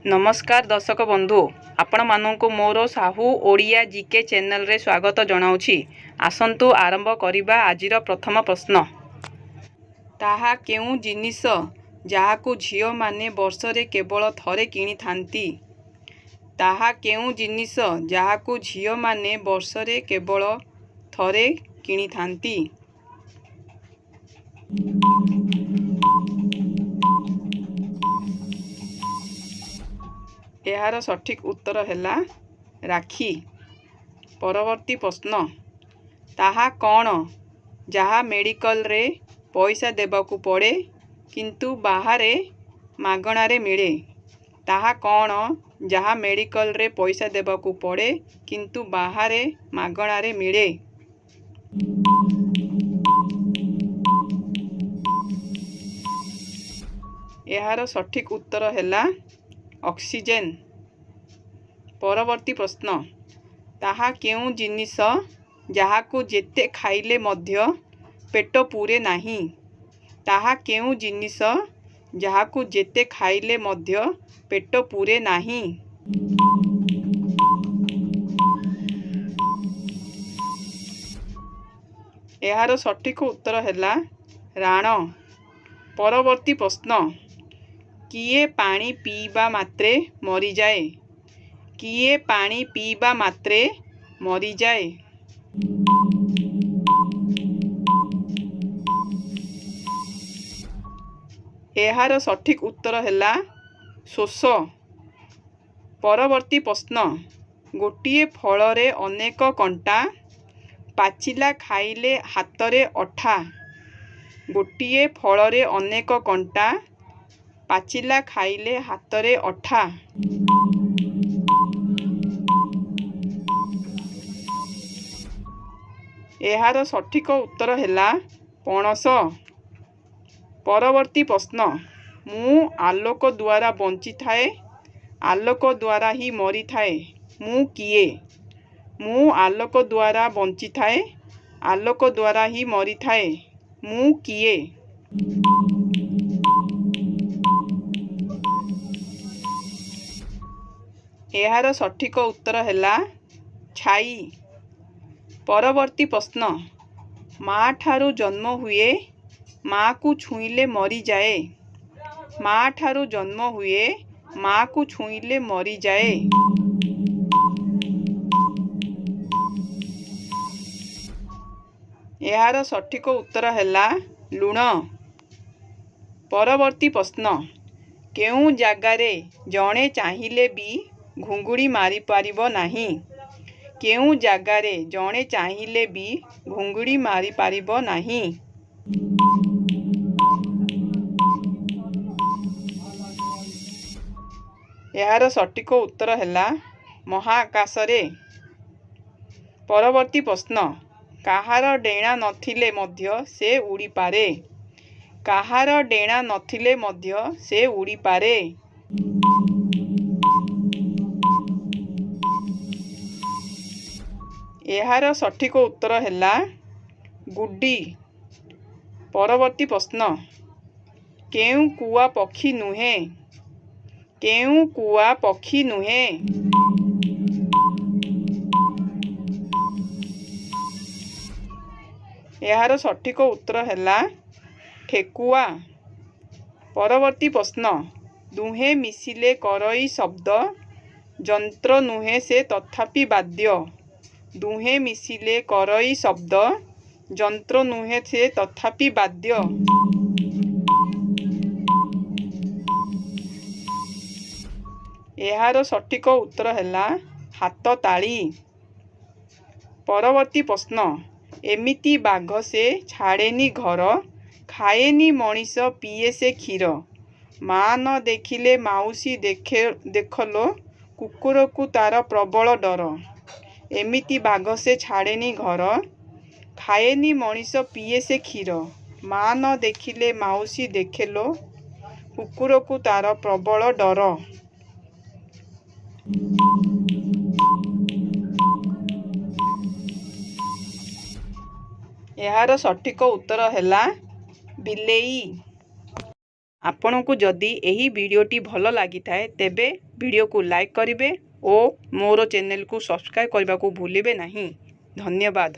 नमस्कार दर्शक बंधु आपण मानक मोर साहू ओडिया जीके चैनल रे स्वागत जनाऊँगी। आसंतु आरंभ करिबा आजिर प्रथम प्रश्न। ताहा केउ जिनिस जाहाकु झियो माने वर्षरे केवल थरे किनी थांती। ताहा केउ जिनिस जाहाकु झियो माने वर्षरे केवल थरे किनी थांती। यार सठिक उत्तर हैला राखी। परवर्ती प्रश्न। ताहा कौन जहा मेडिकल रे पैसा देबाकू पड़े किंतु बाहरे मागणारे मिले। ताहा कौन जहा मेडिकल रे पैसा देबाकू पड़े किंतु बाहरे मागणारे मिले। यार सठिक उत्तर हैला ऑक्सीजन। परवर्ती प्रश्न। ताहा केउ जिनिस जाहाकू जेते खाइले मध्य पेट पूरे नाही। ताहा केउ जिनिस जाहाकू जेते खाइले मध्य पेट पूरे नाही। यार सठिक उत्तर हैला राण। परवर्ती प्रश्न। किए पानी पीबा मात्रे मरी जाए। किए पानी पीबा मात्रे मरी जाए। यार सठिक उत्तर हैला शोष। परवर्ती प्रश्न। गोटिए फलरे अनेक कंटा पाचिला खाइले हातरे अठा। गोटिए फलरे अनेक कंटा पाचिला खाइले हातरे अठा। यार सठिक उत्तर हैला पणस। परवर्ती प्रश्न। मु आलोक द्वारा बंची थाए आलोक द्वारा ही मरी थाए मु किए। मु आलोक द्वारा बंची थाए आलोक द्वारा ही मरी थाए मु किए। यार सठिक उत्तर हैला छाई। परवर्ती प्रश्न। माँ ठारू जन्म हुए माँ को छुईले मरी जाए। माँ ठारू जन्म हुए माँ को छुईले मरी जाए। यार सठिक उत्तर हैला लुण। परवर्ती प्रश्न। केउ जागारे जणे चाहिले भी घुंगुड़ी मारी पारिबो नाही। केउ जागारे जणे चाहिले भी घुंगुड़ी मारी पारिबो नाही। यार सठिक उत्तर हैला महाकाशरे। परवर्ती प्रश्न। काहार डेणा नथिले मध्य से उड़ी पारे। काहार डेणा नथिले मध्य से उड़ी पारे। यार सठिक उत्तर हैला गुड्डी। परवर्ती प्रश्न। केउ कुआ पक्षी नुहे। केउ कुआ पक्षी नुहे। यार सठिक उत्तर हैला ठेकुआ। परवर्ती प्रश्न। दुहे मिसिले करई शब्द जंत्र नुहे से तथापि वाद्य। दुहे मिसिले करई शब्द जंत्र नुहे से तथापि वाद्य। यार सठिक उत्तर हैला हाथ ताली। परवर्ती प्रश्न। एमिति बाघ से छाड़ेनी घर खाएनी मनीष पिए से क्षीर। माँ न देखिले माउसी देखलो कुकुर को तार प्रबल डर। एमिति बाघ से छाड़ेनी घर खाएनी मनीष पिए से क्षीर। माँ न देखिले माउसी देखलो कुकुर को तार प्रबल डर। यार सठिक उत्तर हैला बिलेई। ଆପଣଙ୍କୁ ଯଦି ଏହି ଭିଡ଼ିଓଟି ଭଲ ଲାଗିଥାଏ ତେବେ ଭିଡ଼ିଓକୁ ଲାଇକ୍ କରିବେ ଓ ମୋର ଚ୍ୟାନେଲକୁ ସବସ୍କ୍ରାଇବ୍ କରିବାକୁ ଭୁଲିବେ ନାହିଁ। ଧନ୍ୟବାଦ।